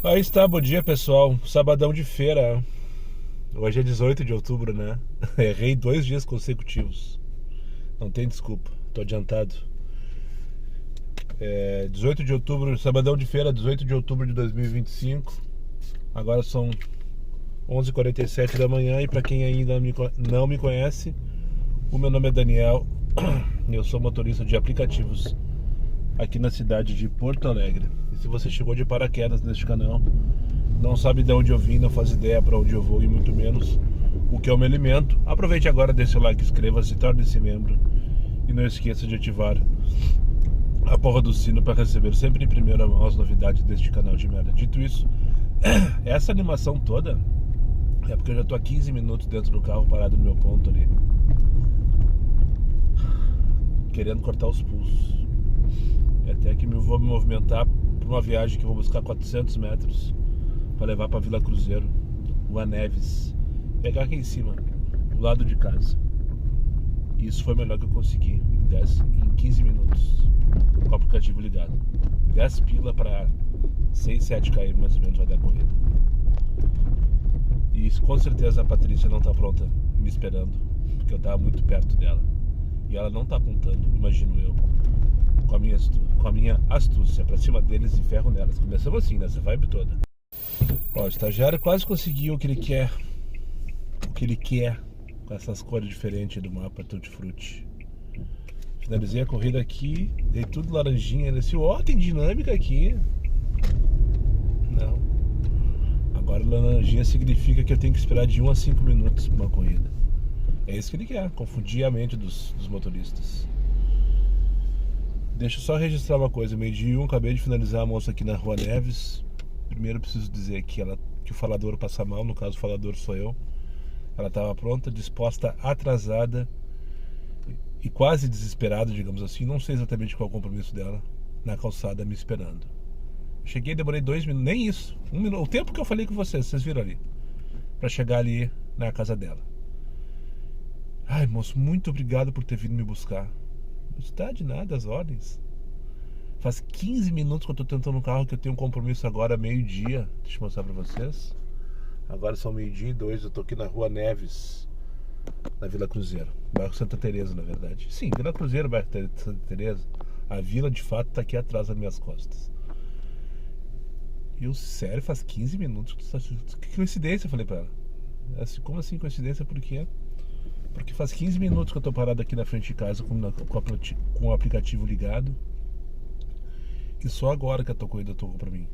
Aí está, bom dia pessoal, sabadão de feira. Hoje é 18 de outubro, né? Errei 2 dias consecutivos. Não tem desculpa, tô adiantado. 18 de outubro, sabadão de feira, 18 de outubro de 2025. Agora são 11h47 da manhã e para quem ainda não me conhece, o meu nome é Daniel. Eu sou motorista de aplicativos aqui na cidade de Porto Alegre. E se você chegou de paraquedas neste canal, não sabe de onde eu vim, não faz ideia para onde eu vou e muito menos o que eu me alimento, aproveite agora, deixe o like, inscreva-se, torne-se membro e não esqueça de ativar a porra do sino para receber sempre em primeira mão as novidades deste canal de merda. Dito isso, essa animação toda é porque eu já tô há 15 minutos dentro do carro parado no meu ponto ali, querendo cortar os pulsos. E até que vou me movimentar para uma viagem que eu vou buscar 400 metros para levar para Vila Cruzeiro, Rua Neves, pegar aqui em cima, do lado de casa. E isso foi o melhor que eu consegui em 15 minutos, com o aplicativo ligado. 10 pila para 6, 7 km mais ou menos vai dar a corrida. E isso, com certeza a Patrícia não está pronta me esperando, porque eu estava muito perto dela. E ela não está apontando, imagino eu, com a minha astúcia para cima deles e ferro nelas. Começamos assim, nessa vibe toda. Ó, o estagiário quase conseguiu o que ele quer. O que ele quer com essas cores diferentes do mapa Tutti Frutti. Finalizei a corrida aqui, dei tudo laranjinha. Ele disse, ó, tem dinâmica aqui. Não. Agora laranjinha significa que eu tenho que esperar de 1 a 5 minutos para uma corrida. É isso que ele quer, confundir a mente dos motoristas. Deixa eu só registrar uma coisa, meio-dia e 1, acabei de finalizar a moça aqui na Rua Neves. Primeiro preciso dizer que o falador passa mal, no caso o falador sou eu. Ela estava pronta, disposta, atrasada e quase desesperada, digamos assim. Não sei exatamente qual é o compromisso dela, na calçada me esperando. Cheguei, demorei 2 minutos, nem isso, 1 minuto, o tempo que eu falei com vocês viram ali, para chegar ali na casa dela. Ai, moço, muito obrigado por ter vindo me buscar. Não está de nada, as ordens. Faz 15 minutos que eu tô tentando no carro, que eu tenho um compromisso agora, meio-dia. Deixa eu mostrar pra vocês. Agora são 12h02, eu tô aqui na Rua Neves, na Vila Cruzeiro. Bairro Santa Teresa, na verdade. Sim, Vila Cruzeiro, bairro Santa Teresa. A vila, de fato, tá aqui atrás das minhas costas. E eu, sério, faz 15 minutos. Que coincidência, eu falei pra ela. Como assim coincidência? Por quê? Porque faz 15 minutos que eu tô parado aqui na frente de casa com o aplicativo ligado. Que só agora que a tua corrida tocou pra mim.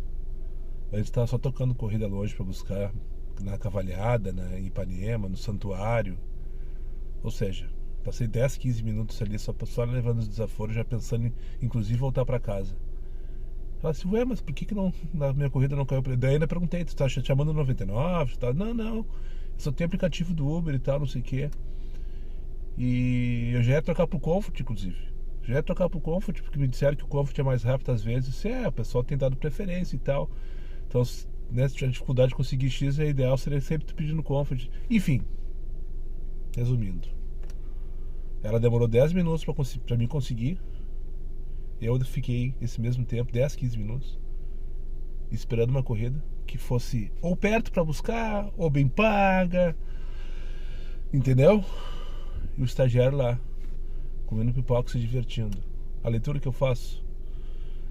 Antes tava só tocando corrida longe pra buscar na Cavalhada, na Ipanema, no Santuário. Ou seja, passei 10, 15 minutos ali só levando os desaforos, já pensando em inclusive voltar pra casa. Ela disse, ué, mas por que não na minha corrida não caiu? Daí ainda perguntei, tu tá chamando 99? Tá? Não, eu só tenho aplicativo do Uber e tal, não sei o que. E eu já ia trocar pro Comfort, inclusive. Já ia trocar pro Comfort, porque me disseram que o Comfort é mais rápido às vezes. O pessoal tem dado preferência e tal. Então, né, se tiver dificuldade de conseguir X, é ideal, seria sempre pedindo Comfort. Enfim, resumindo, ela demorou 10 minutos pra mim conseguir. Eu fiquei esse mesmo tempo, 10, 15 minutos, esperando uma corrida que fosse ou perto pra buscar, ou bem paga. Entendeu? E o estagiário lá, comendo pipoca, se divertindo. A leitura que eu faço: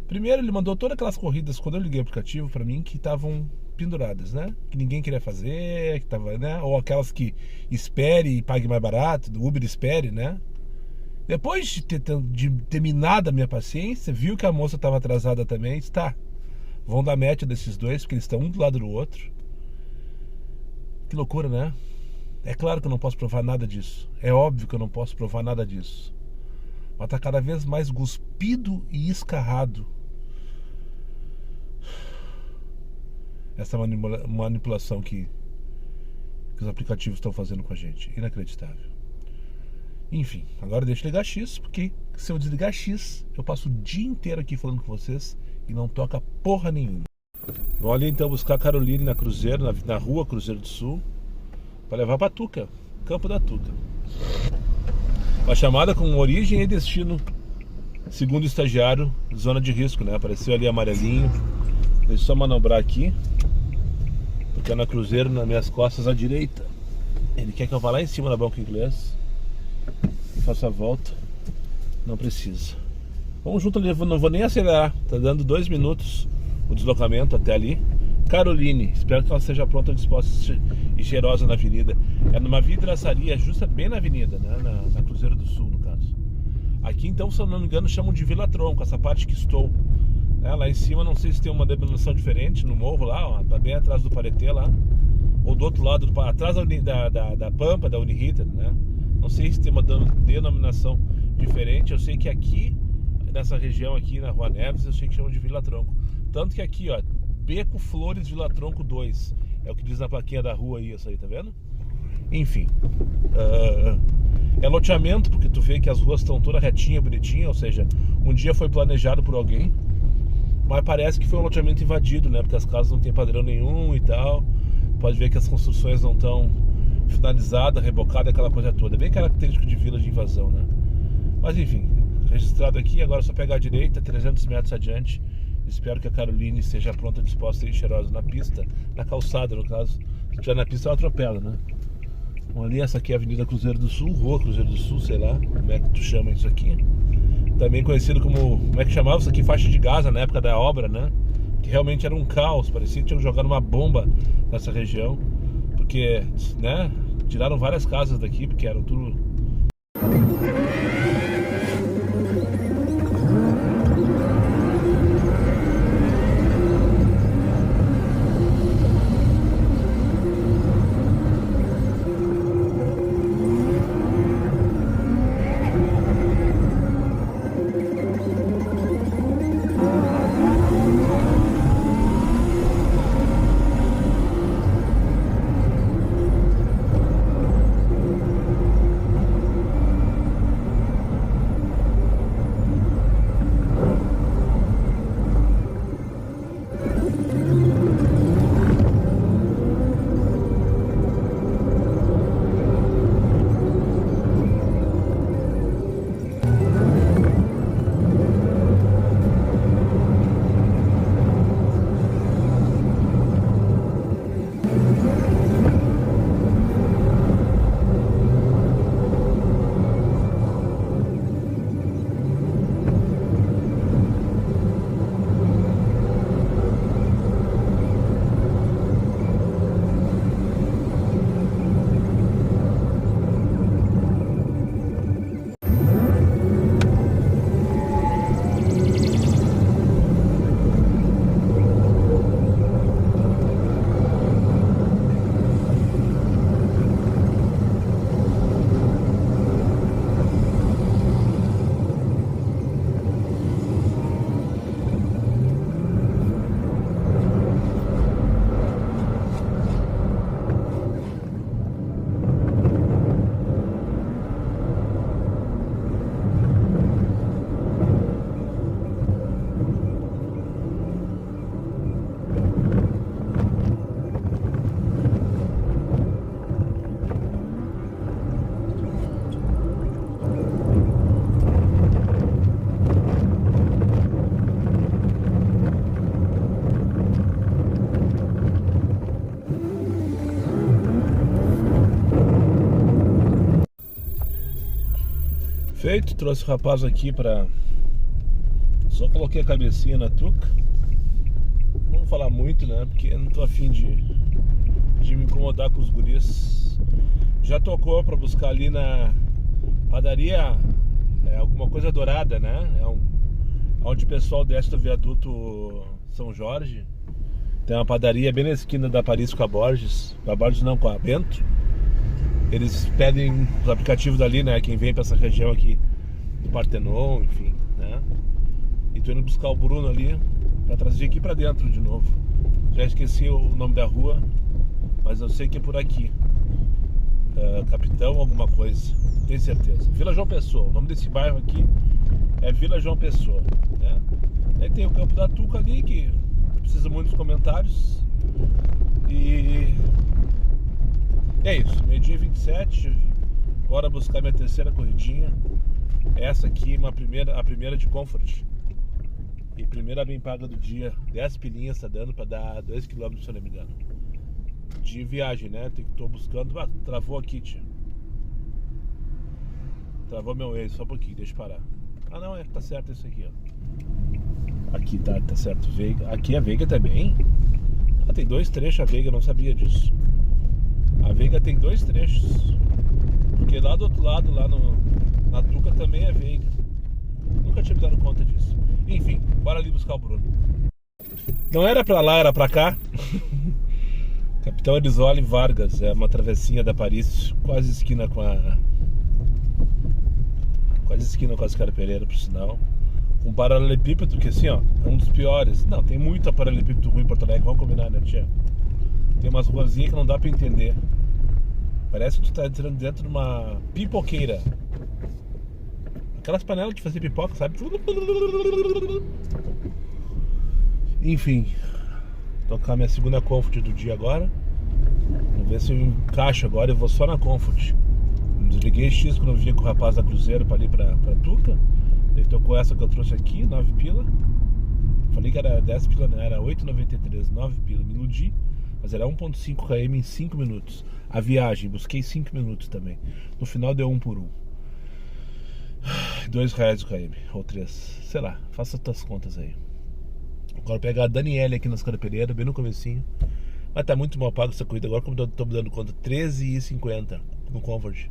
primeiro, ele mandou todas aquelas corridas, quando eu liguei o aplicativo pra mim, que estavam penduradas, né? Que ninguém queria fazer, que tava, né? Ou aquelas que espere e pague mais barato, do Uber espere, né? Depois de ter terminado a minha paciência, viu que a moça estava atrasada também, disse, tá, vão dar match desses dois, porque eles estão um do lado do outro. Que loucura, né? É claro que eu não posso provar nada disso. É óbvio que eu não posso provar nada disso. Mas tá cada vez mais cuspido e escarrado essa manipulação que os aplicativos estão fazendo com a gente. Inacreditável. Enfim, agora deixa eu ligar X, porque se eu desligar X, eu passo o dia inteiro aqui falando com vocês e não toca porra nenhuma. Vou ali então buscar a Caroline na Cruzeiro, na Rua Cruzeiro do Sul, para levar para Tuca, Campo da Tuca. Uma chamada com origem e destino, segundo o estagiário, zona de risco, né? Apareceu ali amarelinho, Deixa eu só manobrar aqui, porque é na Cruzeiro, nas minhas costas à direita. Ele quer que eu vá lá em cima da banca inglês, faça a volta. Não precisa. Vamos junto ali, não vou nem acelerar. Tá dando 2 minutos o deslocamento até ali. Caroline, espero que ela esteja pronta, disposta e cheirosa na avenida. É numa vidraçaria justa bem na avenida, né? Na Cruzeiro do Sul, no caso. Aqui então, se eu não me engano, chamam de Vila Tronco, essa parte que estou. Lá em cima, não sei se tem uma denominação diferente, no morro lá, ó, tá bem atrás do Paretê lá. Ou do outro lado, atrás da Pampa, da Uniriter, né? Não sei se tem uma denominação diferente. Eu sei que aqui, nessa região aqui, na Rua Neves, eu sei que chamam de Vila Tronco. Tanto que aqui, ó, Beco Flores Vila Tronco 2. É o que diz na plaquinha da rua aí, isso aí, tá vendo? Enfim. É loteamento, porque tu vê que as ruas estão toda retinha, bonitinha. Ou seja, um dia foi planejado por alguém. Mas parece que foi um loteamento invadido, né? Porque as casas não tem padrão nenhum e tal. Pode ver que as construções não estão finalizadas, rebocadas, aquela coisa toda. É bem característico de vila de invasão, né? Mas enfim, registrado aqui. Agora é só pegar a direita, 300 metros adiante. Espero que a Caroline esteja pronta, disposta e cheirosa na pista, na calçada, no caso. Se estiver na pista, ela atropela, né? Bom, ali, essa aqui é a Avenida Cruzeiro do Sul, Rua Cruzeiro do Sul, sei lá como é que tu chama isso aqui. Também conhecido como é que chamava isso aqui? Faixa de Gaza, na época da obra, né? Que realmente era um caos, parecia que tinham jogado uma bomba nessa região. Porque, né? Tiraram várias casas daqui, porque eram tudo... Feito, trouxe o rapaz aqui pra... Só coloquei a cabecinha na tuca. Não vou falar muito, né? Porque eu não tô afim de me incomodar com os guris. Já tocou pra buscar ali na padaria alguma coisa dourada, né? Onde o pessoal desce do viaduto São Jorge. Tem uma padaria bem na esquina da Paris com a Borges. Com a Borges não, com a Bento. Eles pedem os aplicativos dali, né? Quem vem pra essa região aqui do Partenon, enfim, né? E tô indo buscar o Bruno ali pra trazer aqui pra dentro de novo. Já esqueci o nome da rua, mas eu sei que é por aqui. Capitão alguma coisa, tenho certeza. Vila João Pessoa, o nome desse bairro aqui é Vila João Pessoa, né? Aí tem o Campo da Tuca ali, que precisa muitos comentários. E é isso, meio-dia 27, bora buscar minha terceira corridinha. Essa aqui, a primeira de Comfort. E primeira bem paga do dia, 10 pilinhas tá dando pra dar 2 km, se eu não me engano. De viagem, né? Tô buscando. Ah, travou aqui, tia. Travou meu Waze, só um pouquinho, deixa eu parar. Ah não, tá certo isso aqui, ó. Aqui tá certo. Veiga. Aqui a Veiga também. Ah, tem 2 trechos a Veiga, eu não sabia disso. A Veiga tem 2 trechos. Porque lá do outro lado, lá na Tuca também é Veiga. Nunca tinha me dado conta disso. Enfim, bora ali buscar o Bruno. Não era pra lá, era pra cá. Capitão Erisoli Vargas, é uma travessinha da Paris, quase esquina com as Carpereiras, por sinal. Um paralelepípedo que assim, ó, é um dos piores. Não, tem muito paralelepípedo ruim em Porto Alegre, vamos combinar, né, tia? Tem umas ruazinhas que não dá pra entender. Parece que tu tá entrando dentro de uma pipoqueira. Aquelas panelas de fazer pipoca, sabe? Enfim, tocar minha segunda Comfort do dia agora. Vamos ver se eu encaixo agora. Eu vou só na Comfort. Desliguei X quando eu vinha com o rapaz da Cruzeiro pra ali pra Tuca. Ele tocou essa que eu trouxe aqui, 9 pila. Falei que era 10 pila, não, era 8,93, 9 pila. Me iludi, mas era 1,5 km em 5 minutos. A viagem, busquei 5 minutos também. No final deu 1 por 1. R$2 o km, ou 3, sei lá, faça as tuas contas aí. Agora pegar a Daniele aqui nas Carpereiras, bem no comecinho. Mas tá muito mal pago essa corrida. Agora como eu tô me dando conta, R$13,50 no Comfort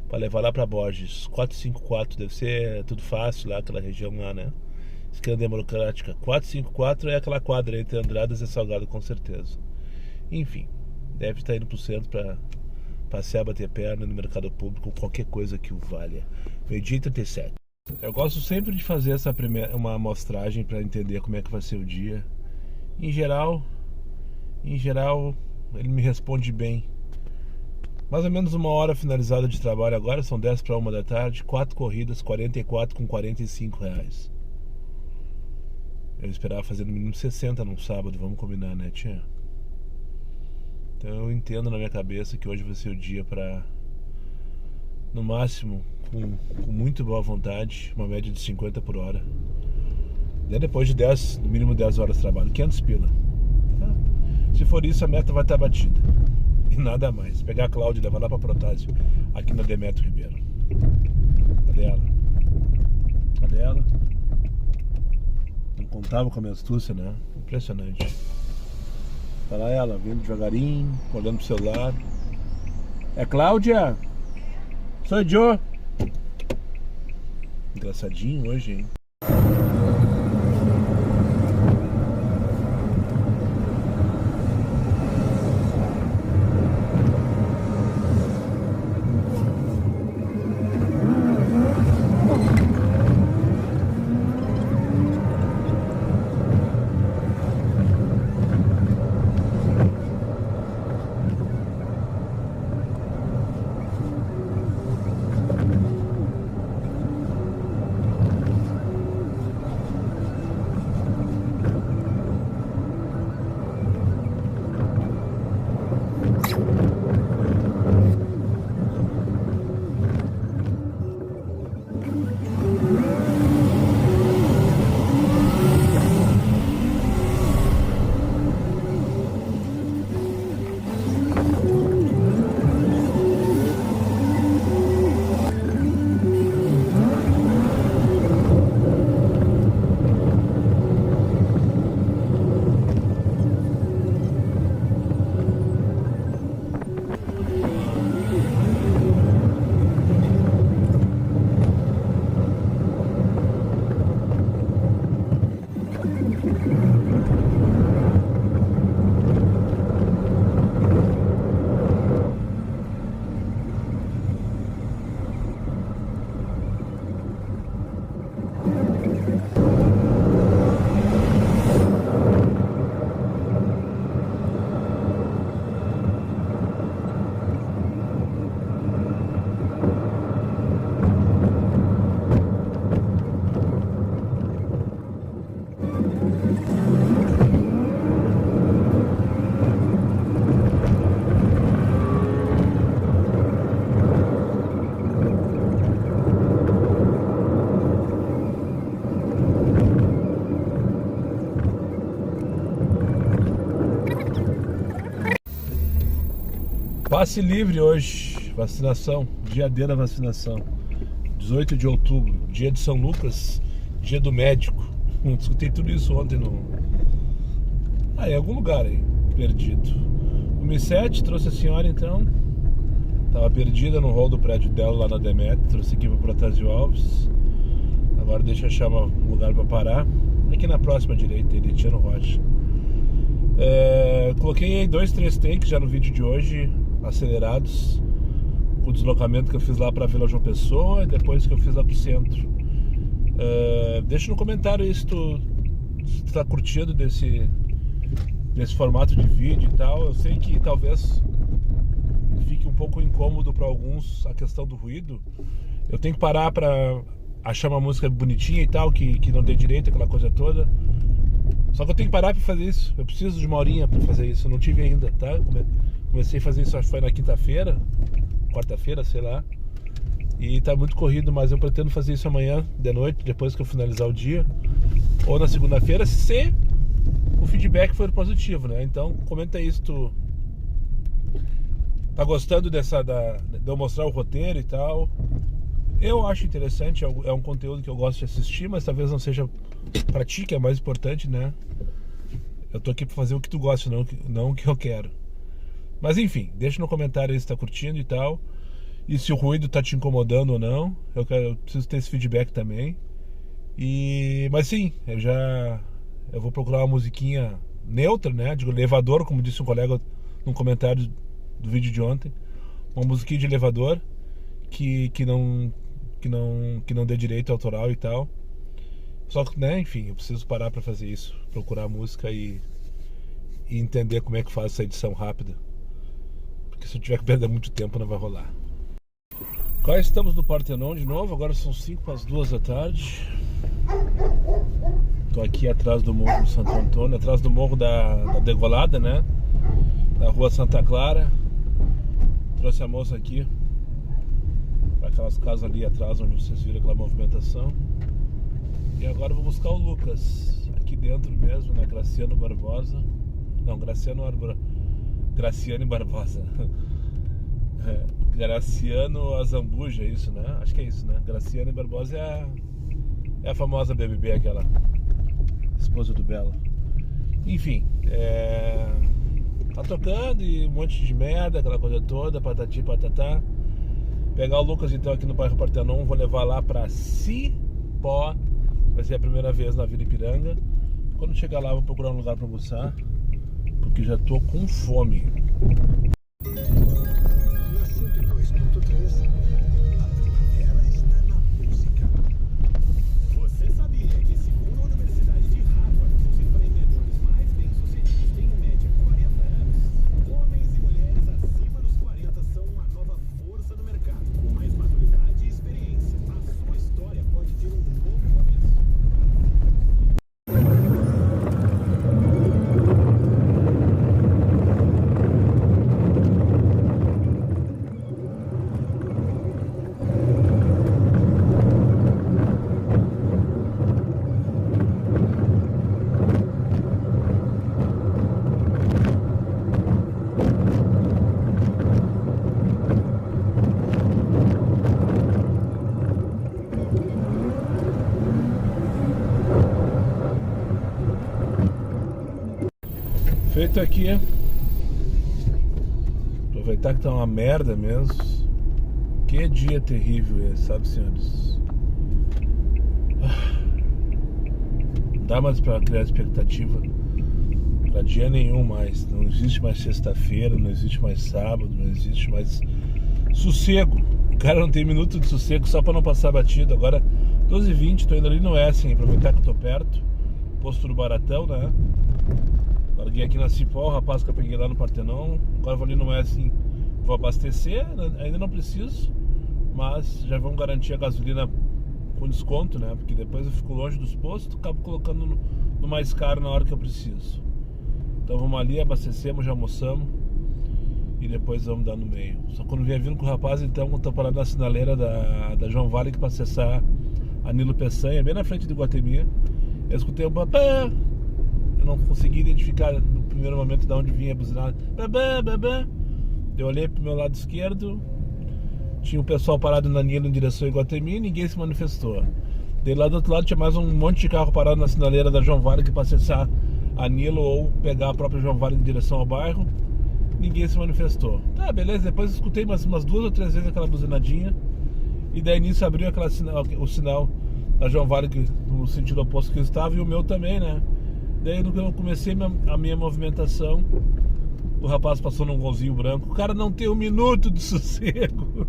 pra levar lá pra Borges. 454, deve ser tudo fácil lá, aquela região lá, né? Esquina Democrática. 454 é aquela quadra entre Andradas e Salgado, com certeza. Enfim, deve estar indo pro centro pra passear, bater perna no mercado público, qualquer coisa que o valha. Meio-dia e 37. Eu gosto sempre de fazer uma amostragem para entender como é que vai ser o dia. Em geral, ele me responde bem. Mais ou menos 1 hora finalizada de trabalho agora, são 10 para 1 da tarde, 4 corridas, 44 com R$45. Eu esperava fazer no mínimo 60 num sábado, vamos combinar, né, tia? Então eu entendo na minha cabeça que hoje vai ser o dia para, no máximo, com muito boa vontade, uma média de 50 por hora. E depois de 10, no mínimo 10 horas de trabalho, 500 pila. Se for isso, a meta vai estar batida. E nada mais. Pegar a Cláudia e levar lá para Protásio, aqui na Demetrio Ribeiro. Cadê ela? Cadê ela? Não contava com a minha astúcia, né? Impressionante. Tá lá ela, vindo devagarinho, olhando pro celular. É Cláudia? Sou Joe. Engraçadinho hoje, hein? Passe livre hoje, vacinação, dia D da vacinação, 18 de outubro, dia de São Lucas, dia do médico. Escutei tudo isso ontem em algum lugar aí, perdido. O Mi7 trouxe a senhora então, tava perdida no hall do prédio dela lá na Demet, trouxe aqui para Protásio Alves. Agora deixa eu achar um lugar para parar, aqui na próxima direita, Elitiano Rocha. Coloquei aí 2-3 takes já no vídeo de hoje, acelerados, com o deslocamento que eu fiz lá para Vila João Pessoa e depois que eu fiz lá pro centro. Deixa no comentário aí se tu tá curtindo desse formato de vídeo e tal. Eu sei que talvez fique um pouco incômodo para alguns a questão do ruído. Eu tenho que parar para achar uma música bonitinha e tal, que não dê direito, aquela coisa toda. Só que eu tenho que parar para fazer isso. Eu preciso de uma horinha para fazer isso. Eu não tive ainda, tá? Comecei a fazer isso, acho que foi na quinta-feira, quarta-feira, sei lá. E tá muito corrido, mas eu pretendo fazer isso amanhã de noite, depois que eu finalizar o dia. Ou na segunda-feira, se o feedback for positivo, né? Então comenta aí se tu tá gostando de eu mostrar o roteiro e tal. Eu acho interessante, é um conteúdo que eu gosto de assistir, mas talvez não seja pra ti, que é mais importante, né? Eu tô aqui pra fazer o que tu gosta, não o que eu quero. Mas enfim, deixa no comentário aí se tá curtindo e tal. E se o ruído tá te incomodando ou não. Eu preciso ter esse feedback também. Mas sim, eu vou procurar uma musiquinha neutra, né? De elevador, como disse um colega no comentário do vídeo de ontem. Uma musiquinha de elevador que não dê direito autoral e tal. Só que, né, enfim, eu preciso parar pra fazer isso. Procurar a música e entender como é que faz essa edição rápida. Porque se eu tiver que perder muito tempo não vai rolar. Cá estamos no Partenon de novo. Agora são 1:05 da tarde. Tô aqui atrás do Morro Santo Antônio, atrás do Morro da Degolada, né? Da Rua Santa Clara. Trouxe a moça aqui para aquelas casas ali atrás onde vocês viram aquela movimentação. E agora eu vou buscar o Lucas aqui dentro mesmo, na Graciano Barbosa. Não, Graciane Barbosa. Graciano Azambuja, é isso, né? Acho que é isso, né? Graciane Barbosa é a famosa BBB, aquela esposa do Belo. Enfim, tá tocando e um monte de merda, aquela coisa toda, patati patatá. Pegar o Lucas então aqui no bairro Partenon, vou levar lá pra Cipó. Vai ser a primeira vez na Vila Ipiranga. Quando chegar lá, vou procurar um lugar pra almoçar, porque já tô com fome. Na 102.3, a primavera está na música. Você sabia que, segundo a Universidade de Harvard, os empreendedores mais bem-sucedidos têm em média 40 anos? Homens e mulheres acima dos 40 são uma nova força no mercado. Com mais maturidade e experiência, a sua história pode ter um novo começo. Feito aqui. Aproveitar que tá uma merda mesmo. Que dia terrível esse, sabe, senhores? Não dá mais pra criar expectativa pra dia nenhum mais. Não existe mais sexta-feira, não existe mais sábado, não existe mais sossego. O cara não tem minuto de sossego só pra não passar batido. Agora 12h20, tô indo ali no Essen, aproveitar que eu tô perto. Posto do Baratão, né? Larguei aqui na Cipó, o rapaz que eu peguei lá no Partenon. Agora vou ali no Essen, vou abastecer. Ainda não preciso, mas já vamos garantir a gasolina com desconto, né? Porque depois eu fico longe dos postos, acabo colocando no mais caro na hora que eu preciso. Então vamos ali, abastecemos, já almoçamos e depois vamos dar no meio. Só quando vier vindo com o rapaz, então eu tô parado na sinaleira da João Vale, que para acessar a Nilo Peçanha, bem na frente do Guatemi. Eu escutei um papá. Eu não consegui identificar no primeiro momento de onde vinha a buzinada. Eu olhei pro meu lado esquerdo, tinha um pessoal parado na Nilo em direção a Iguatemi e ninguém se manifestou. Daí lá do outro lado tinha mais um monte de carro parado na sinaleira da João Varig para acessar a Nilo ou pegar a própria João Varig em direção ao bairro. Ninguém se manifestou. Tá, beleza, depois eu escutei umas 2 ou 3 vezes aquela buzinadinha. E daí nisso abriu o sinal da João Varig no sentido oposto que eu estava e o meu também, né? Daí no que eu comecei a minha movimentação, o rapaz passou num golzinho branco. O cara não tem um minuto de sossego.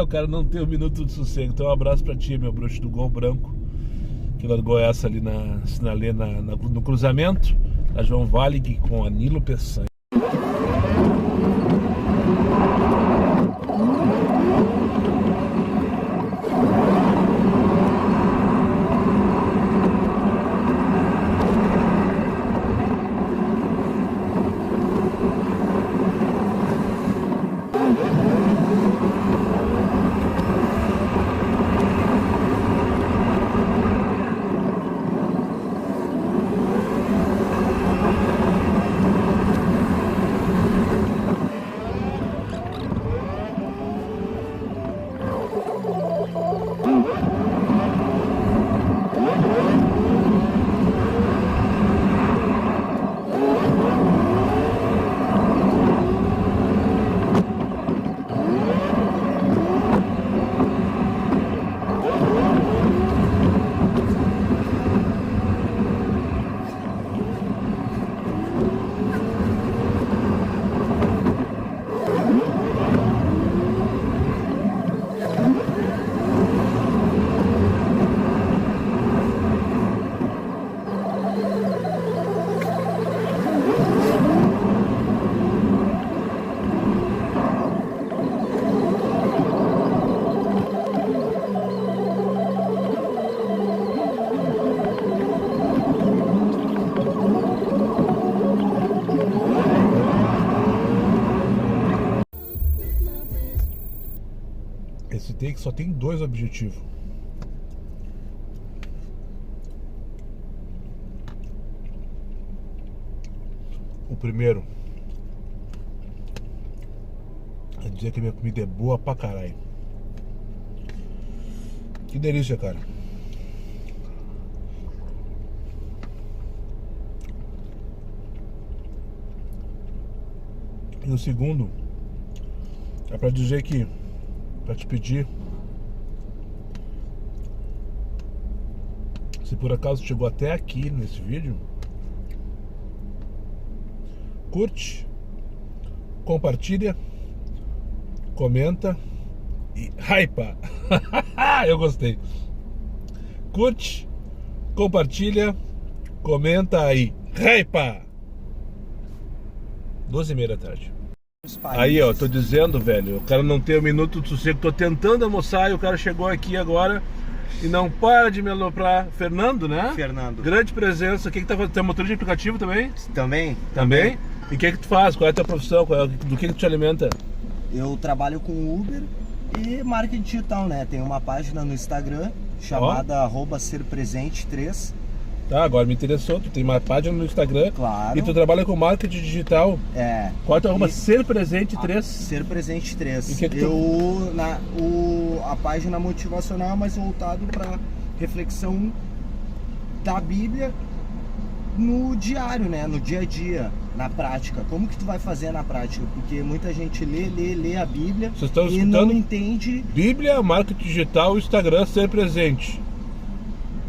O cara não tem um minuto de sossego. Então um abraço pra ti, meu bruxo do gol branco, que largou essa ali na sinaleira, no cruzamento da João Varig com a Nilo Peçanha. Esse take só tem 2 objetivos. O primeiro é dizer que minha comida é boa pra caralho. Que delícia, cara. E o segundo é pra dizer que, pra te pedir, se por acaso chegou até aqui nesse vídeo, curte, compartilha, comenta e hypa. Eu gostei. Curte, compartilha, comenta aí, hypa. 12h30 da tarde. Aí, ó, tô dizendo, velho, o cara não tem um minuto de sossego. Tô tentando almoçar e o cara chegou aqui agora e não para de me aloprar. Fernando, né? Fernando. Grande presença. O que tá fazendo? Tem motor de aplicativo também? Também? Também? E o que tu faz? Qual é a tua profissão? Do que tu te alimenta? Eu trabalho com Uber e marketing digital, né? Tem uma página no Instagram chamada @serpresente3. Tá, agora me interessou. Tu tem uma página no Instagram. Claro. E tu trabalha com marketing digital. É. Qual é o arroba? Serpresente3? Serpresente3. E que tu... A página motivacional é mais voltado para reflexão da Bíblia no diário, né? No dia a dia, na prática. Como que tu vai fazer na prática? Porque muita gente lê a Bíblia e não entende. Bíblia, marketing digital, Instagram, ser presente.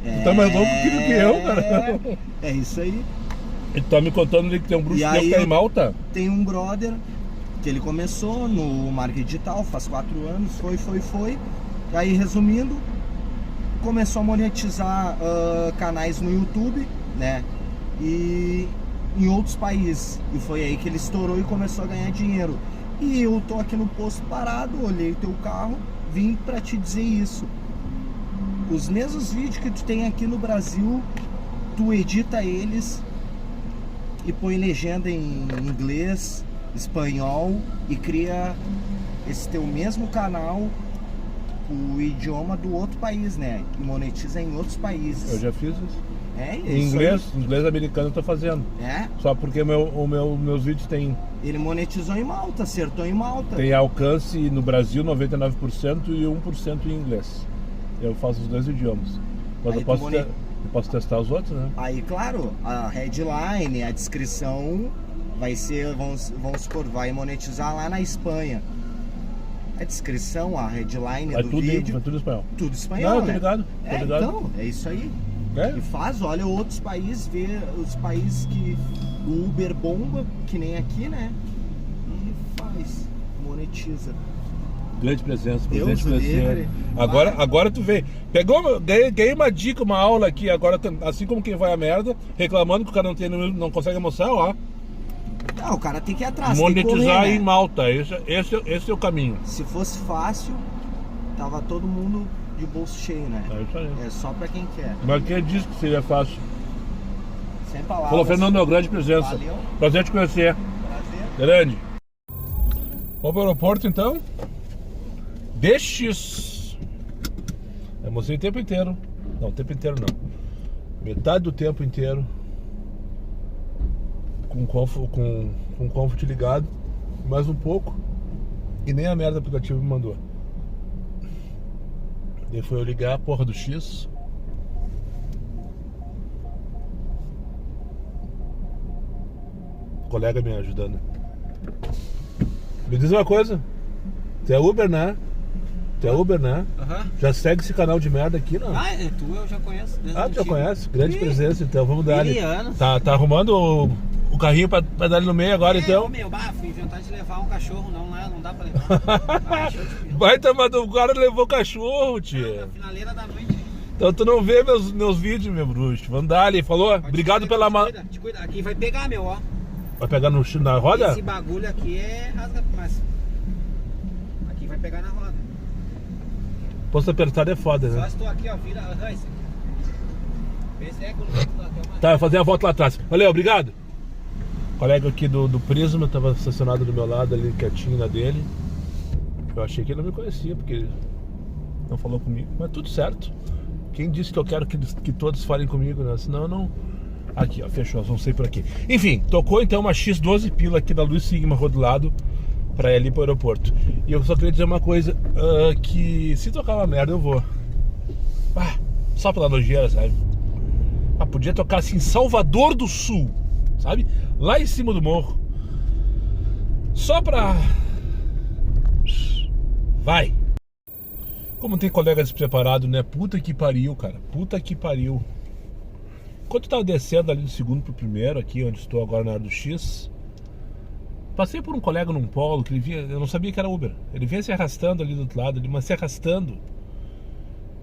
Tu tá mais louco que eu, cara. É isso aí. E tu tá me contando ali que tem um bruxo que tá em Malta? Tem um brother que ele começou no marketing digital faz 4 anos, foi. Aí, resumindo, começou a monetizar canais no YouTube, né? E em outros países. E foi aí que ele estourou e começou a ganhar dinheiro. E eu tô aqui no posto parado, olhei o teu carro, vim pra te dizer isso. Os mesmos vídeos que tu tem aqui no Brasil, tu edita eles e põe legenda em inglês, espanhol e cria esse teu mesmo canal, o idioma do outro país, né? E monetiza em outros países. Eu já fiz isso. É Em isso. inglês americano eu tô fazendo. É, Só porque meus vídeos ele monetizou em Malta, acertou em Malta. tem alcance no Brasil 99% e 1% em inglês. Eu faço os dois idiomas. Mas Aí eu tu posso testar os outros, né? Aí, claro, a headline, a descrição vai ser, vamos supor, vai monetizar lá na Espanha. A descrição, a headline Vai do tudo, vídeo, vai tudo espanhol. tudo espanhol, Não, tô né? ligado, tô ligado. Então, é isso aí. É? E faz, olha outros países, vê os países que o Uber bomba, que nem aqui, né? E faz, monetiza. Grande presença, Deus presente conhecer. livre. Agora tu vê. Ganhei uma dica, uma aula aqui, agora, assim como quem vai a merda, reclamando que o cara não consegue almoçar, ó. Não, o cara tem que ir atrás, tem que Monetizar correr, em né? Malta, esse é o caminho. Se fosse fácil, tava todo mundo de bolso cheio, né? É isso aí. É só pra quem quer. Mas quem disse que seria fácil? Sem palavras. Falou, Fernando, grande presença. Valeu. Prazer te conhecer. Prazer. Grande. Vamos pro aeroporto então. DX. Eu mostrei o tempo inteiro. Não, o tempo inteiro não. Metade do tempo inteiro. Com o Comfort ligado. Mais um pouco. E nem a merda do aplicativo me mandou. Daí foi eu ligar a porra do X. Colega me ajudando. Me diz uma coisa. Tu é Uber, né? Tu é Uber, né? Aham. Já segue esse canal de merda aqui, não? Ah, é tu, eu já conheço. Desde Ah, tu já antigo. conhece? Grande Sim. presença, então vamos dar ali. Anos. Tá arrumando o carrinho pra dar ali no meio agora, então? Ô, meu, fui inventar de levar um cachorro, não dá pra levar. Show de pila. Vai tomar, o cara levou o cachorro, Na tia. finaleira da noite. Então tu não vê meus vídeos, meu bruxo. Vamos dar ali, falou? Obrigado pela... Te cuida, aqui vai pegar, meu, ó. Vai pegar na roda? Esse bagulho aqui é rasga, mas... Aqui vai pegar na roda. Posto apertado é foda, Só né? se tu aqui, ó, vira... Aham, isso aqui. Vê se é quando tu dá até uma... Tá, vai fazer a volta lá atrás. Valeu, obrigado. O colega aqui do Prisma tava estacionado do meu lado ali, quietinho na dele. Eu achei que ele não me conhecia, porque ele não falou comigo. Mas tudo certo. Quem disse que eu quero que todos falem comigo, né? Senão eu não... Aqui, ó, fechou, vamos sair por aqui. Enfim, tocou então uma X12 pila aqui da Luiz Sigma Rodulado pra ir ali pro aeroporto. E eu só queria dizer uma coisa, que se tocar uma merda eu vou. Só pela nojeira, sabe? Podia tocar assim em Salvador do Sul, sabe? Lá em cima do morro. Só pra... Vai! Como tem colega despreparado, né? Puta que pariu, cara. Puta que pariu. Enquanto eu tava descendo ali do segundo pro primeiro, aqui onde estou agora na área do X, passei por um colega num polo que ele vinha, eu não sabia que era Uber. Ele vinha se arrastando ali do outro lado, mas se arrastando,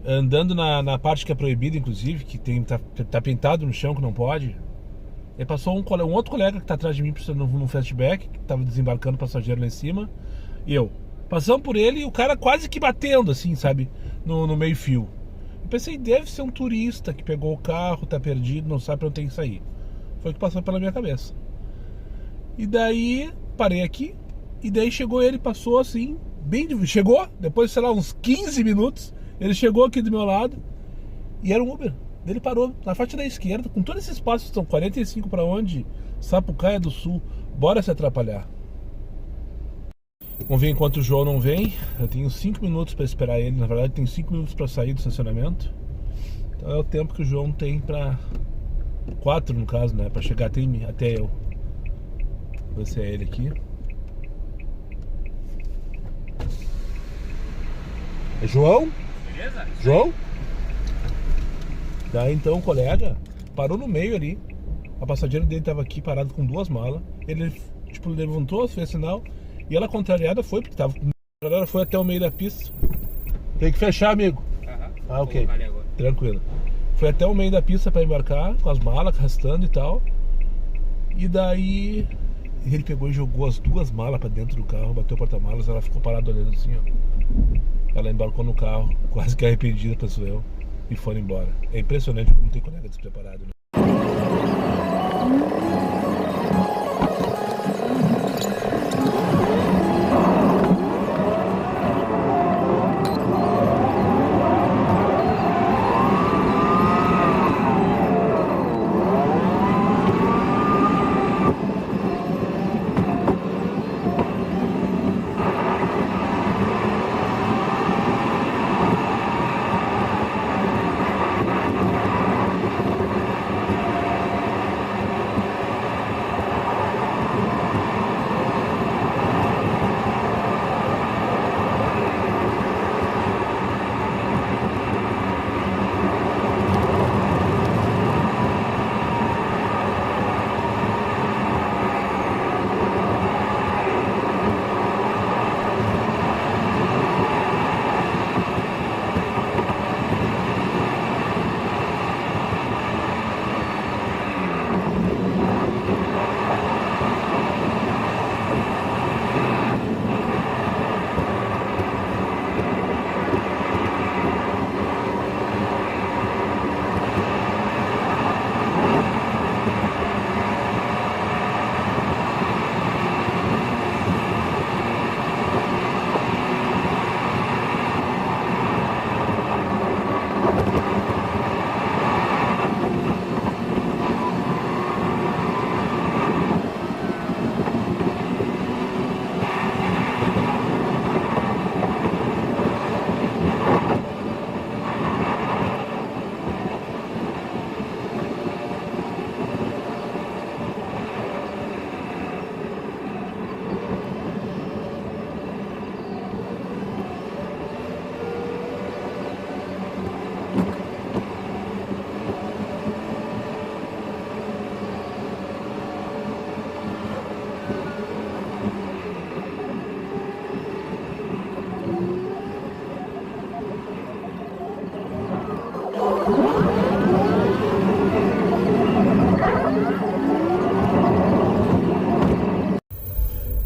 andando na parte que é proibida, inclusive, que tá pintado no chão, que não pode. Aí passou um outro colega que tá atrás de mim num fastback, que tava desembarcando passageiro lá em cima, e eu. Passamos por ele e o cara quase que batendo, assim, sabe, no meio fio. Eu pensei, deve ser um turista que pegou o carro, tá perdido, não sabe pra onde tem que sair. Foi o que passou pela minha cabeça. E daí, parei aqui, e daí chegou ele, passou assim, chegou, depois, sei lá, uns 15 minutos, ele chegou aqui do meu lado, e era um Uber. Ele parou na faixa da esquerda, com todo esse espaço, são 45 pra onde? Sapucaia do Sul, bora se atrapalhar. Vamos ver enquanto o João não vem. Eu tenho 5 minutos para esperar ele. Na verdade, tenho 5 minutos para sair do estacionamento. Então é o tempo que o João tem para 4 no caso, né? Para chegar até eu. Vou ver se é ele aqui. É João? Beleza? João? Daí então o colega parou no meio ali. A passageira dele estava aqui parado com 2 malas. Ele tipo levantou, fez sinal. E ela contrariada foi, porque tava. Ela foi até o meio da pista. Tem que fechar, amigo. Ah, ok. Tranquilo. Foi até o meio da pista pra embarcar, com as malas, arrastando e tal. E daí ele pegou e jogou as 2 malas pra dentro do carro, bateu o porta-malas, ela ficou parada olhando assim, ó. Ela embarcou no carro, quase que arrependida, pensou eu, e foram embora. É impressionante como tem colega despreparado, né?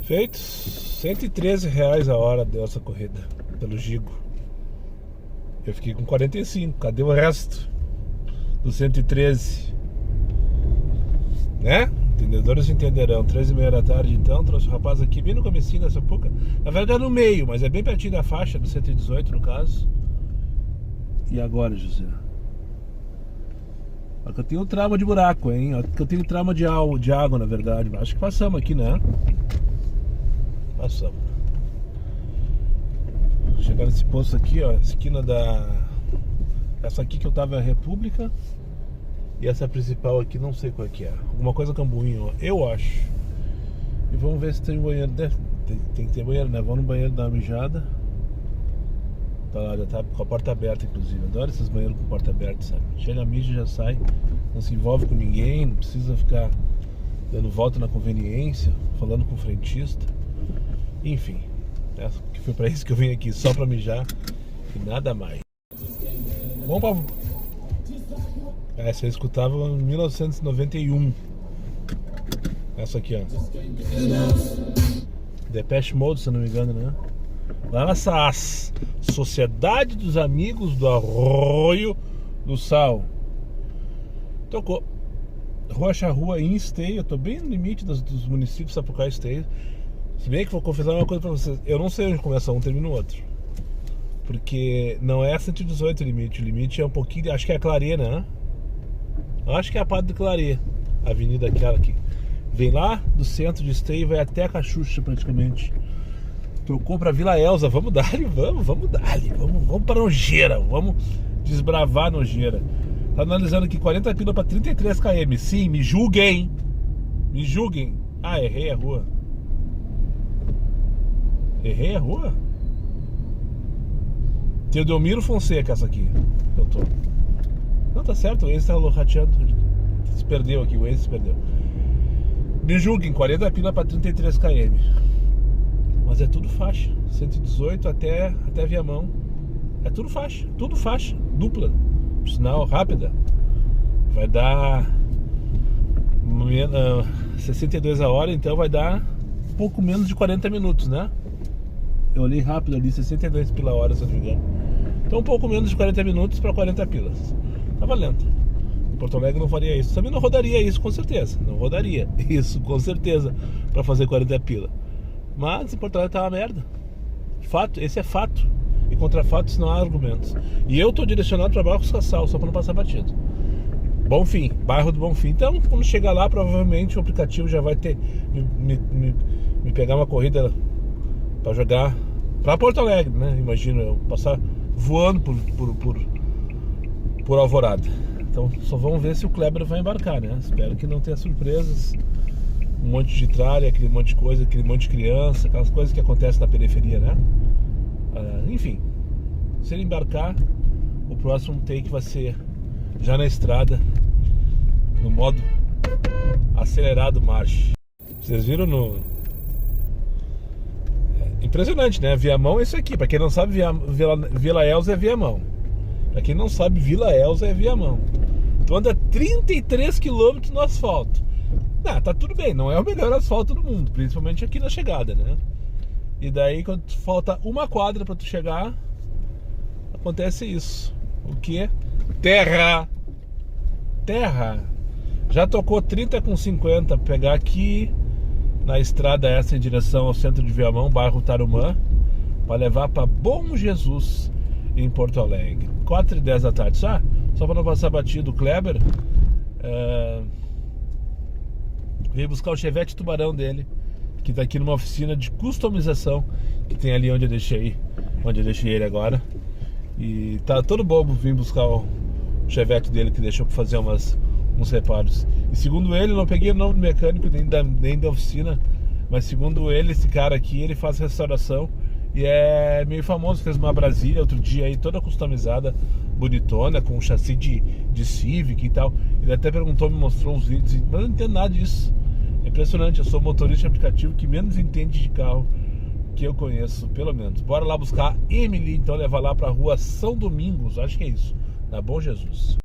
Feitos R$113 a hora deu essa corrida pelo Gigo. Eu fiquei com 45. Cadê o resto dos 113? Né? Entendedores entenderão. 13h30 da tarde, então. Trouxe o rapaz aqui bem no comecinho dessa puca. Na verdade é no meio, mas é bem pertinho da faixa do 118 no caso. E agora, José? Olha que eu tenho trauma de buraco, hein? Olha que eu tenho trauma de água, na verdade. Acho que passamos aqui, né? Passamos. Chegar nesse posto aqui, ó, esquina da... Essa aqui que eu tava é a República. E essa principal aqui, não sei qual é que é. Alguma coisa Cambuinho, ó, eu acho. E vamos ver se tem um banheiro. Tem que ter banheiro, né? Vamos no banheiro dar uma mijada. Tá lá, já tá com a porta aberta, inclusive. Adoro esses banheiros com porta aberta, sabe? Chega, mija e já sai. Não se envolve com ninguém. Não precisa ficar dando volta na conveniência, falando com o frentista. Enfim, que foi pra isso que eu vim aqui, só pra mijar e nada mais. Vamos pra... Essa eu escutava em 1991. Essa aqui, ó. Depeche Mode, se eu não me engano, né? Lá na SAS, Sociedade dos Amigos do Arroio do Sal. Tocou. Rua Charrua em Esteio. Eu tô bem no limite dos municípios Sapucaí e Esteio. Se bem que vou confessar uma coisa pra vocês, eu não sei onde começa um e termina o outro. Porque não é 118 o limite é um pouquinho, acho que é a Clareia, né? Acho que é a Padre de Clareia, a avenida aquela que vem lá do centro de Esteio e vai até a Cachucha praticamente. Trocou pra Vila Elza, vamos dar-lhe, vamos dar-lhe, vamos pra Nojeira, vamos desbravar Nojeira. Tá analisando aqui 40 pila pra 33 km, sim, me julguem. Ah, errei a rua. Errei a rua? Teodomiro Fonseca, essa aqui. Eu tô. Não, tá certo, o Waze tá rateando. Se perdeu aqui, o Waze se perdeu. Me julguem, 40 pila pra 33 km. Mas é tudo faixa. 118 até Viamão. É tudo faixa. Dupla. Por sinal, rápida. Vai dar 62 a hora, então vai dar pouco menos de 40 minutos, né? Eu olhei rápido ali, 62 pila hora, se eu não me engano. Então um pouco menos de 40 minutos para 40 pilas. Tá valendo. Em Porto Alegre não faria isso. Também não rodaria isso, com certeza. Não rodaria isso, com certeza, para fazer 40 pila. Mas em Porto Alegre tá uma merda. Fato, esse é fato. E contra fatos não há argumentos. E eu tô direcionado para Barros Cassal, só para não passar batido. Bonfim, bairro do Bonfim. Então, quando chegar lá, provavelmente o aplicativo já vai ter me pegar uma corrida para jogar para Porto Alegre, né? Imagino eu passar voando por Alvorada. Então, só vamos ver se o Kleber vai embarcar, né? Espero que não tenha surpresas. Um monte de tralha, aquele monte de coisa, aquele monte de criança, aquelas coisas que acontecem na periferia, né? Enfim, se ele embarcar, o próximo take vai ser já na estrada, no modo acelerado marcha. Vocês viram no... Impressionante, né? Viamão é isso aqui. Pra quem não sabe, Vila Elza é Viamão. Pra quem não sabe, Vila Elza é Viamão. Tu anda 33 km no asfalto. Tá tudo bem, não é o melhor asfalto do mundo, principalmente aqui na chegada, né? E daí, quando falta uma quadra pra tu chegar, acontece isso. O que? Terra! Já tocou 30 com 50. Pegar aqui na estrada essa em direção ao centro de Viamão, bairro Tarumã, para levar para Bom Jesus, em Porto Alegre. 4h10 da tarde. Só para não passar batido, o Kleber veio buscar o Chevette Tubarão dele, que tá aqui numa oficina de customização que tem ali onde eu deixei ele agora. E tá todo bobo vir buscar o Chevette dele, que deixou pra fazer uns reparos. E segundo ele, eu não peguei o nome do mecânico nem da oficina, mas segundo ele, esse cara aqui, ele faz restauração e é meio famoso. Fez uma Brasília outro dia aí, toda customizada, bonitona, com um chassi de Civic e tal. Ele até perguntou, me mostrou uns vídeos, mas eu não entendo nada disso. É impressionante, eu sou o motorista de aplicativo que menos entende de carro que eu conheço, pelo menos. Bora lá buscar Emily, então levar lá pra rua São Domingos, acho que é isso, na Bom Jesus.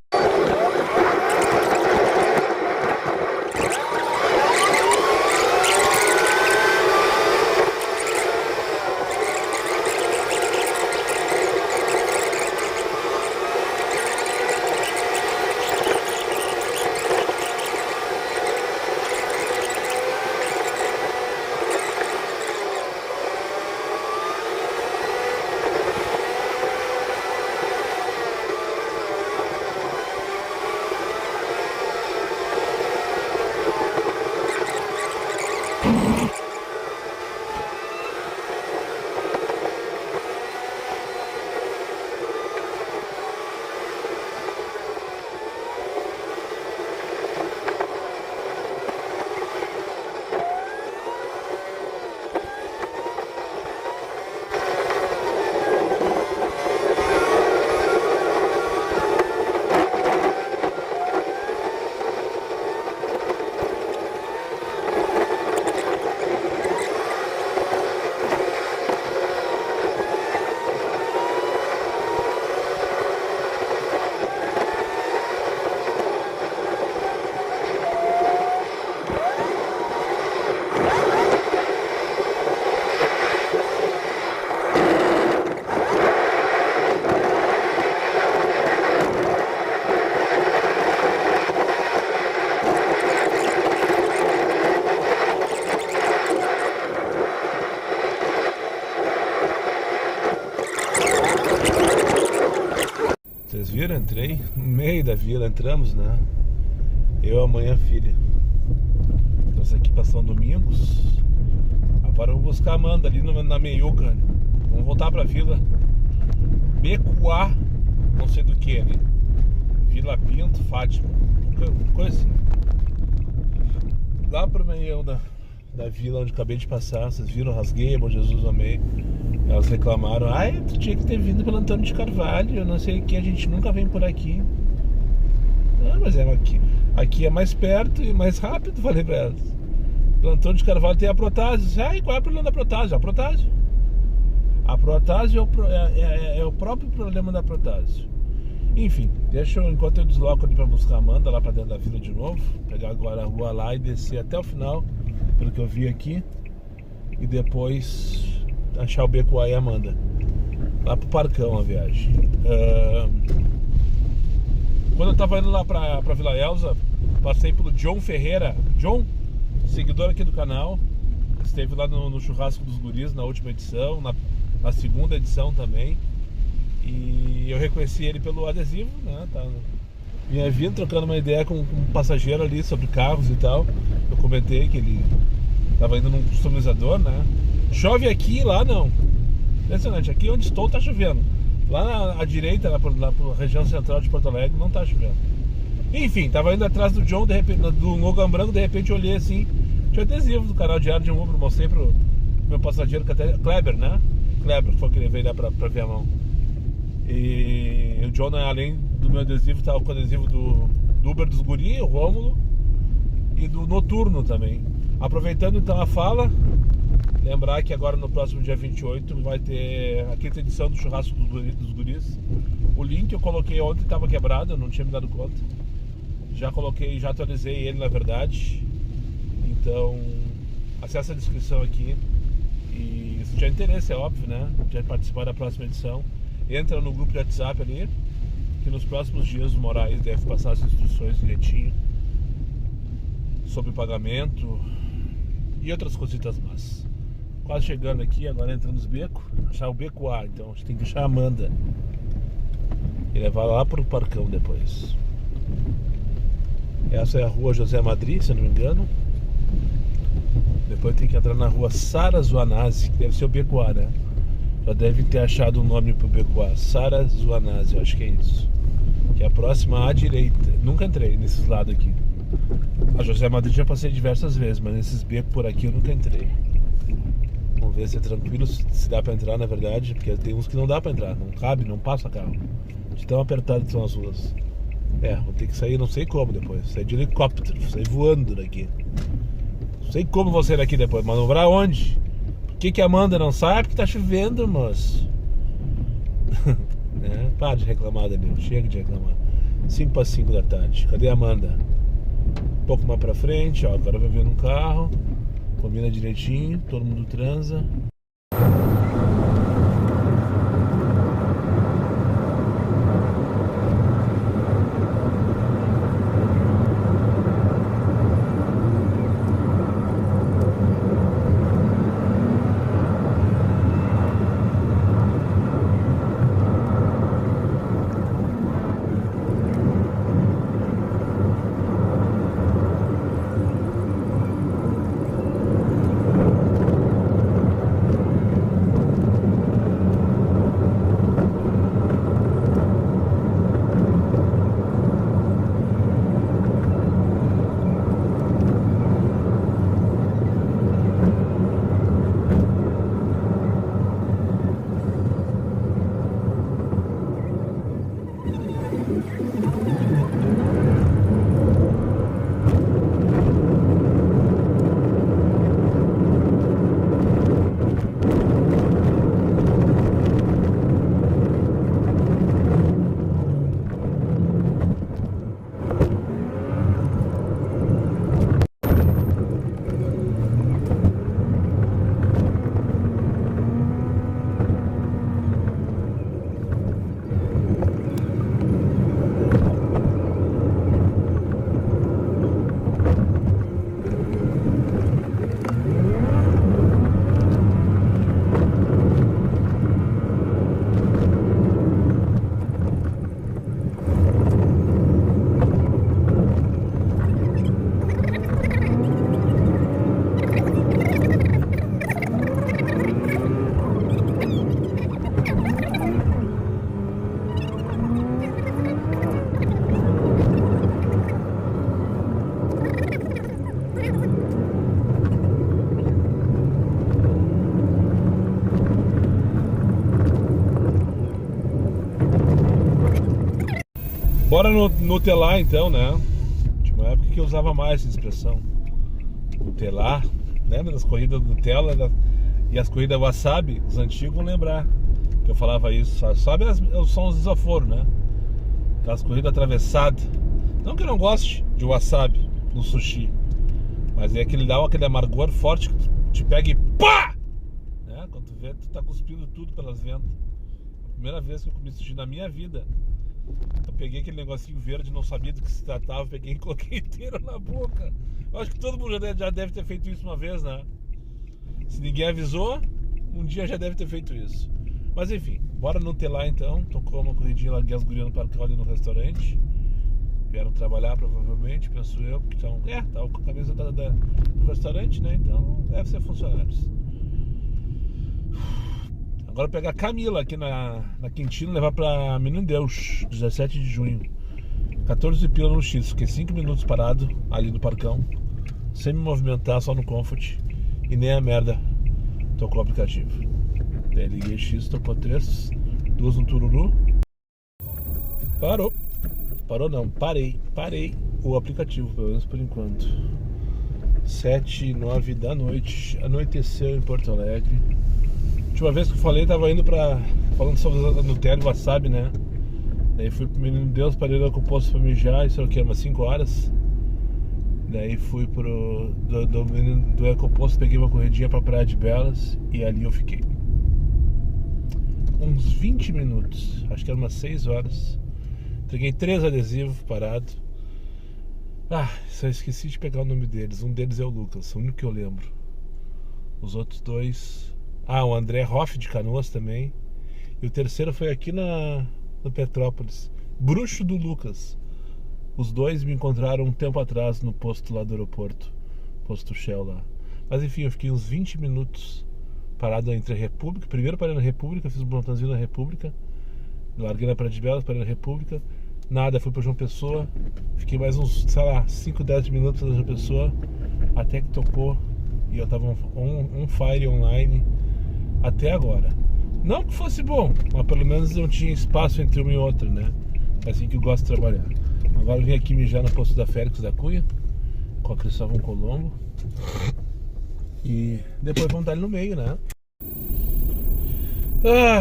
Vocês viram? Entrei no meio da vila, entramos, né? Eu, a mãe e a filha. Trouxe aqui pra São Domingos. Agora eu vou buscar a Amanda ali na Meiuca. Vamos voltar pra vila Becuá, não sei do que ali. Vila Pinto, Fátima, coisa assim. Lá pro meio da vila onde acabei de passar. Vocês viram? Rasguei, Bom Jesus, amei. Elas reclamaram, ai, tu tinha que ter vindo pelo Antônio de Carvalho, eu não sei o que, a gente nunca vem por aqui. Ah, mas é aqui é mais perto e mais rápido, falei pra elas. Pelo Antônio de Carvalho tem a Protásio. Ai, qual é o problema da Protásio? A Protásio. A Protásio é o próprio problema da Protásio. Enfim, enquanto eu desloco ali pra buscar a Amanda, lá pra dentro da vila de novo, pegar agora a rua lá e descer até o final, pelo que eu vi aqui, e depois achar o Becuá e a Amanda. Lá pro Parcão a viagem. Quando eu tava indo lá pra Vila Elza, passei pelo John Ferreira. John, seguidor aqui do canal. Esteve lá no churrasco dos guris na última edição, na segunda edição também. E eu reconheci ele pelo adesivo, né? Vinha vindo trocando uma ideia com um passageiro ali sobre carros e tal. Eu comentei que ele tava indo num customizador, né? Chove aqui, lá não. Impressionante, aqui onde estou tá chovendo. Lá à direita, lá pra região central de Porto Alegre, não tá chovendo. Enfim, tava indo atrás do John, de repente, do Logan Branco, de repente eu olhei assim, tinha adesivo do canal Diário de Uber, mostrei pro meu passageiro, que até Kleber, né? Kleber, que foi que ele veio lá pra Viamão. E o John, além do meu adesivo, tava com o adesivo do Uber dos Guri, o Rômulo, e do Noturno também. Aproveitando então a fala, lembrar que agora no próximo dia 28 vai ter a quinta edição do churrasco dos guris. O link eu coloquei ontem, estava quebrado, eu não tinha me dado conta. Já atualizei ele na verdade. Então, acesse a descrição aqui. E se tiver interesse, é óbvio, né? De participar da próxima edição, entra no grupo de WhatsApp ali, que nos próximos dias o Moraes deve passar as instruções direitinho sobre o pagamento e outras cositas más. Quase chegando aqui, agora entrando nos becos, achar o Becuá, então a gente tem que achar a Amanda e levar lá pro Parcão depois. Essa é a rua José Madri, se eu não me engano. Depois tem que entrar na rua Sara Zuanazzi, que deve ser o Becuá, né? Já deve ter achado um nome pro Becuá, Sara Zuanazzi, eu acho que é isso. Que é a próxima à direita. Nunca entrei nesses lados aqui. A José Madri já passei diversas vezes, mas nesses becos por aqui eu nunca entrei. Vamos ver se é tranquilo, se dá pra entrar na verdade, porque tem uns que não dá pra entrar, não cabe, não passa carro. De tão apertado que são as ruas. Vou ter que sair, não sei como depois, sair de helicóptero, sair voando daqui. Não sei como vou sair daqui depois, manobrar onde? Por que a Amanda não sai? Porque tá chovendo, moço. Para de reclamar, Daniel, chega de reclamar. 5 para 5 da tarde, cadê a Amanda? Um pouco mais pra frente, ó, agora vai ver num carro. Combina direitinho, todo mundo transa. Bora nutelar então, né? Tinha uma época que eu usava mais essa expressão. Nutelar. Lembra das corridas do Nutella e as corridas wasabi? Os antigos vão lembrar que eu falava isso. Sabe são os desaforos, né? Aquelas corridas atravessadas. Não que eu não goste de wasabi no sushi, mas é que ele dá aquele amargor forte que te pega e pá! Né? Quando tu vê, tu tá cuspindo tudo pelas ventas. A primeira vez que eu comi sushi na minha vida, eu peguei aquele negocinho verde, não sabia do que se tratava, peguei e coloquei inteiro na boca. Eu acho que todo mundo já deve ter feito isso uma vez, né? Se ninguém avisou, um dia já deve ter feito isso. Mas enfim, bora nutelar então. Tocou uma corridinha, larguei as gurias no parque ali no restaurante. Vieram trabalhar provavelmente, penso eu, porque tava com a camisa do restaurante, né? Então deve ser funcionários. Agora pegar a Camila aqui na Quintino e levar pra Menino Deus, 17 de junho. 14 pila no X, fiquei 5 minutos parado ali no parcão, sem me movimentar, só no Comfort. E nem a merda tocou o aplicativo. Daí liguei X, tocou 3, 2 no Tururu. Parou não, parei o aplicativo, pelo menos por enquanto. 7h09 da noite, anoiteceu em Porto Alegre. Última vez que eu falei, tava indo falando sobre a Nutella e wasabi, né? Daí fui pro Menino Deus, parei lá com o posto pra mijar, isso aqui é umas 5 horas. Daí fui do Ecoposto, peguei uma corridinha pra Praia de Belas e ali eu fiquei. Uns 20 minutos, acho que eram umas 6 horas. Peguei 3 adesivos parado. Só esqueci de pegar o nome deles. Um deles é o Lucas, o único que eu lembro. Os outros 2... o André Hoff de Canoas também. E o terceiro foi aqui no Petrópolis, Bruxo do Lucas. Os 2 me encontraram um tempo atrás no posto lá do aeroporto, posto Shell lá. Mas enfim, eu fiquei uns 20 minutos parado entre a República. Primeiro parei na República, fiz um plantãozinho na República, larguei na Praia de Belas, parei na República. Nada, fui pra João Pessoa. Fiquei mais uns, 5, 10 minutos na João Pessoa, até que tocou. E eu tava on fire online até agora. Não que fosse bom, mas pelo menos não tinha espaço entre uma e outra, né? É assim que eu gosto de trabalhar. Agora eu vim aqui mijar no posto da Félix da Cunha, com a Cristóvão Colombo. E depois vamos dar ali no meio, né?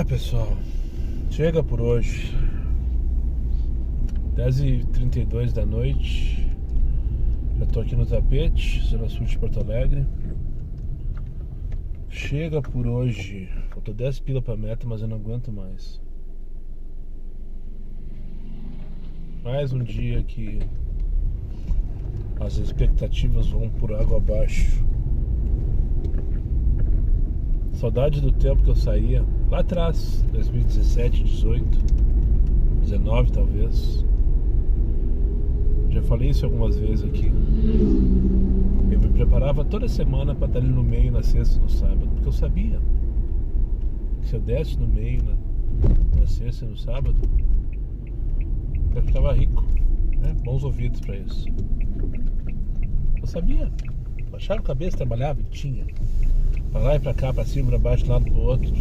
Pessoal, chega por hoje. 10h32 da noite. Já tô aqui no tapete, Zona Sul de Porto Alegre. Chega por hoje. Faltou 10 pila pra meta, mas eu não aguento mais. Mais um dia que as expectativas vão por água abaixo. Saudade do tempo que eu saía lá atrás, 2017, 18, 19 talvez. Já falei isso algumas vezes aqui. Eu me preparava toda semana para estar ali no meio na sexta e no sábado, porque eu sabia que se eu desse no meio na sexta e no sábado, eu ficava rico, né? Bons ouvidos para isso. Eu sabia, baixava a cabeça, trabalhava e tinha. Pra lá e pra cá, pra cima, pra baixo, de um lado pro outro.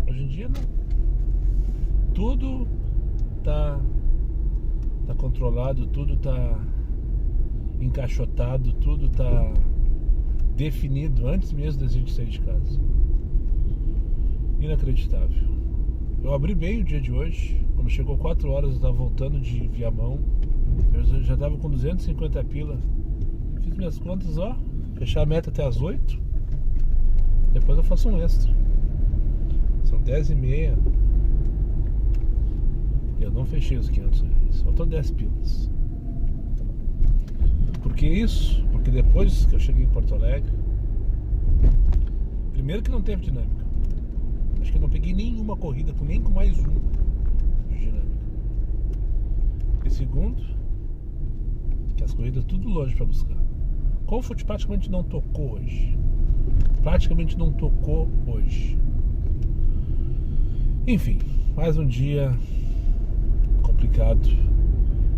Hoje em dia não. Tudo tá controlado, tudo tá encaixotado, tudo tá definido antes mesmo da gente sair de casa. Inacreditável. Eu abri bem o dia de hoje. Quando chegou 4 horas eu tava voltando de Viamão. Eu já tava com 250 pila. Fiz minhas contas, fechar a meta até as 8. Depois eu faço um extra. São 10h30. Eu não fechei os 500 reais. Faltou 10 pilas. Por que isso? Porque depois que eu cheguei em Porto Alegre, primeiro que não teve dinâmica. Acho que eu não peguei nenhuma corrida, nem com mais um de dinâmica. E segundo, que as corridas tudo longe pra buscar. Comfort praticamente não tocou hoje. Enfim, mais um dia complicado,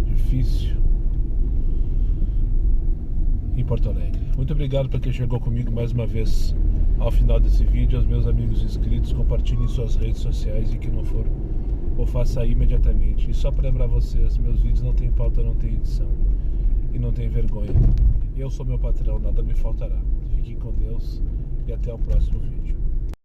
difícil em Porto Alegre. Muito obrigado para quem chegou comigo mais uma vez ao final desse vídeo. Aos meus amigos inscritos, compartilhem em suas redes sociais e que não for ou faça imediatamente. E só para lembrar vocês, meus vídeos não tem pauta, não tem edição e não tem vergonha. Eu sou meu patrão, nada me faltará. Fiquem com Deus e até o próximo vídeo.